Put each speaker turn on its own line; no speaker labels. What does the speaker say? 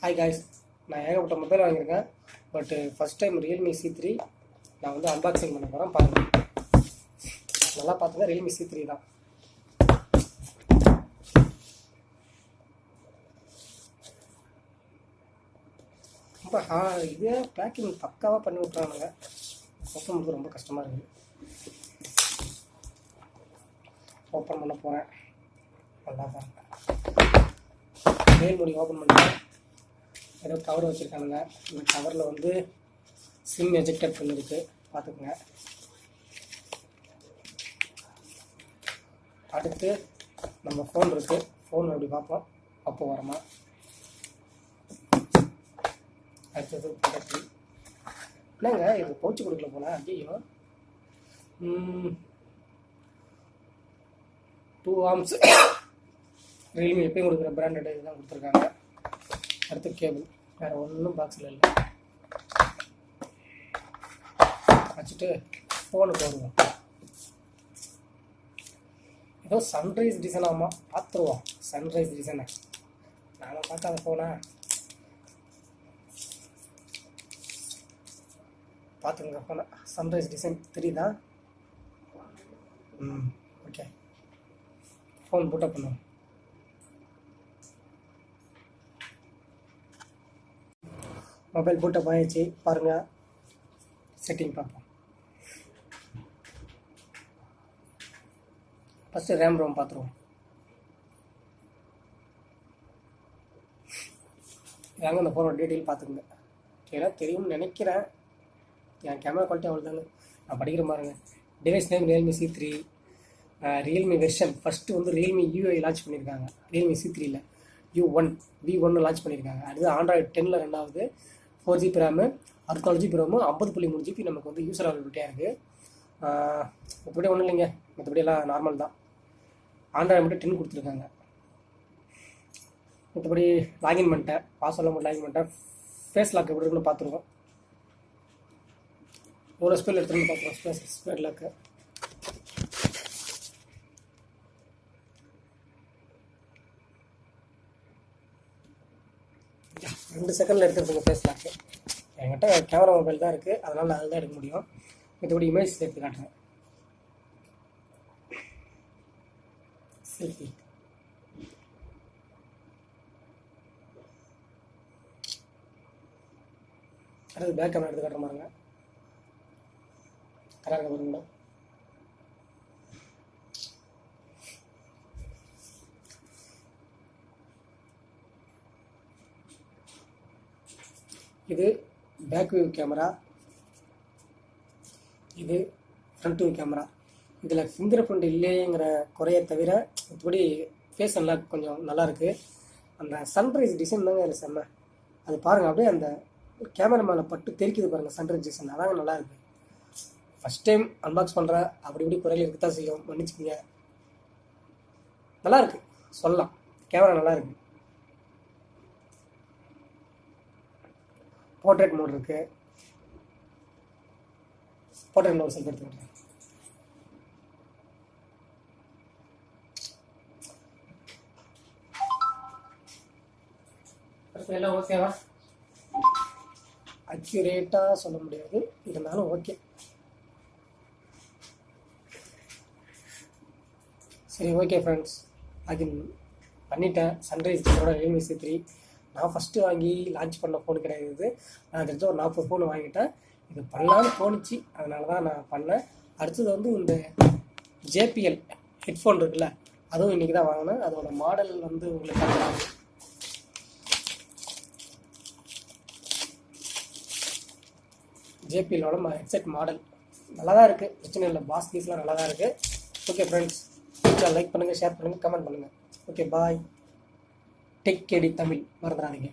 Hi guys, நான் ஏகப்பட்ட mobile வாங்கியிருக்கேன். But first time Realme C3 நான் வந்து அன்பாக்சிங் பண்ண போகிறேன். பாருங்கள், நல்லா பார்த்துங்க. ரியல்மி C3 தான். ரொம்ப இதே பேக்கிங் பக்காவாக பண்ணி விட்றானுங்க. ஓப்பன் பண்ணுறது ரொம்ப கஷ்டமாக இருக்குது. ஓப்பன் பண்ண போகிறேன். நல்லா பாருங்க, மேல் மூடி ஓப்பன் பண்ணுறேன். ஏதோ கவர் வச்சுருக்கானுங்க. இந்த கவரில் வந்து சிம் எஜெக்டர் பின் இருக்குது, பார்த்துக்குங்க. அடுத்து நம்ம ஃபோன் இருக்குது. ஃபோன் அப்படி பார்ப்போம், அப்போ வரமா. அடுத்தது ப்ராடக்ட். என்னங்க இது பவுச்சு கொடுக்கல போல. ஐயோ, 2 ஆர்ம்ஸ் ரியல்மி எப்பயும் கொடுக்குற பிராண்டட் இதுதான் கொடுத்துருக்காங்க. அடுத்து கேபிள், வேறு ஒன்றும் பாக்ஸில் இல்லை. வச்சுட்டு ஃபோனுக்கு வருவோம். ஏதோ சன்ரைஸ் டிசைனாமா, பார்த்துருவோம். சன்ரைஸ் டிசைனை நாங்கள் பார்க்காத ஃபோனை பார்த்துங்க. ஃபோனை சன்ரைஸ் டிசைன் தெரியுதா? ஓகே, ஃபோன் பூட்டப் பண்ணுவோம். மொபைல் பூட்டப் ஆயிடுச்சு. பாருங்கள், செட்டிங் பார்ப்போம். ஃபஸ்ட்டு ரேம் ரோம் பார்த்துருவோம். இதாங்க இந்த ஃபோனோட டீட்டெயில் பார்த்துக்குங்க. ஏன்னா தெரியும்னு நினைக்கிறேன். என் கேமரா குவாலிட்டி அவ்வளோ தாங்க. நான் படிக்கிற பாருங்க. Device name Realme C3. Realme version first வந்து ரியல்மி UI லான்ச் பண்ணியிருக்காங்க. ரியல்மி C3யில் V1 லான்ச் பண்ணியிருக்காங்க. அடுத்து ஆண்ட்ராய்டு 10ல் ரெண்டாவது. 4GB RAM, 64GB ROM, 50.3GB நமக்கு வந்து யூசர் அவைலபிலிட்டியாக இருக்குது. இப்படி ஒன்றும் இல்லைங்க, மற்றபடி எல்லாம் நார்மல் தான். ஆண்ட்ராய்டு மட்டும் 10 கொடுத்துருக்காங்க. மற்றபடி லாகின் பண்ணிட்டேன், பாஸ்வேர்டில் மட்டும் லாகின் பண்ணிட்டேன். ஃபேஸ் லாக் எப்படி இருக்குன்னு பார்த்துருவோம். எவ்வளோ ஸ்பீட் எடுத்துகிட்டு பார்த்துருவோம். ஸ்பீட் லாக்கு 2 செகண்டில் எடுத்துருக்குங்க ஃபேஸ் லாக்கு. என்கிட்ட கேமரா மொபைல் தான் இருக்குது, அதனால் நான் அதில் தான் எடுக்க முடியும். மற்றபடி இமேஜ் எடுத்து காட்டுறேன். செல்ஃபி அடுத்து பேக் கேமரா எடுத்து காட்டுற மாதிரிங்க. கரெக்டாக பாருங்களா. இது பேக் வியூ கேமரா, இது ஃப்ரண்ட் வியூ கேமரா. இதில் ஃபிங்கர் பிரிண்ட் இல்லைங்கிற குறைய தவிர மற்றபடி ஃபேஸ் நல்லா கொஞ்சம் நல்லாயிருக்கு. அந்த சன்ரைஸ் டிசைன் தாங்க அதில் செம்ம. அது பாருங்கள், அப்படியே அந்த கேமரா மேலே பட்டு தெரிக்குது பாருங்கள். சன்ரைஸ் டிசைன் அதாங்க நல்லாயிருக்கு. ஃபஸ்ட் டைம் அன்பாக்ஸ் பண்ணுறேன், அப்படி இப்படி குறையில் இருக்க தான் செய்யும், மன்னிச்சுக்கோங்க. நல்லாயிருக்கு சொல்லலாம், கேமரா நல்லாயிருக்கு. போர்ட்ரேட் மோட் இருக்குது. போர்ட்ரேட் மோட் செல்ஃபி எடுத்துக்கிட்டேன். அடுத்து எல்லாம் ஓகேவா? அக்யூரேட்டாக சொல்ல முடியாது, இருந்தாலும் ஓகே. சரி, ஓகே ஃப்ரெண்ட்ஸ், லாகின் பண்ணிட்டேன். சன்ரைஸ் டிசைனோட ரியல்மி C3 நான் ஃபஸ்ட்டு வாங்கி லான்ச் பண்ண ஃபோன் கிடையாது. நான் தெரிஞ்ச ஒரு 40 ஃபோன் வாங்கிட்டேன். இது பண்ணலான்னு தோணுச்சு, அதனால தான் நான் பண்ணேன். அடுத்தது வந்து இந்த JPL ஹெட்ஃபோன் இருக்குல்ல, அதுவும் இன்றைக்கி தான் வாங்கினேன். அதோட மாடல் வந்து உங்களுக்கு JPLோட ஹெட்செட் மாடல் நல்லா தான் இருக்குது, பிரச்சனை இல்லை. பாஸ் பீஸ்லாம் நல்லா தான் இருக்குது. ஓகே ஃப்ரெண்ட்ஸ், லைக் பண்ணுங்கள், ஷேர் பண்ணுங்கள், கமெண்ட் பண்ணுங்கள். ஓகே, பாய். டெக் கேடி தமிழ் மறந்துடாதீங்க.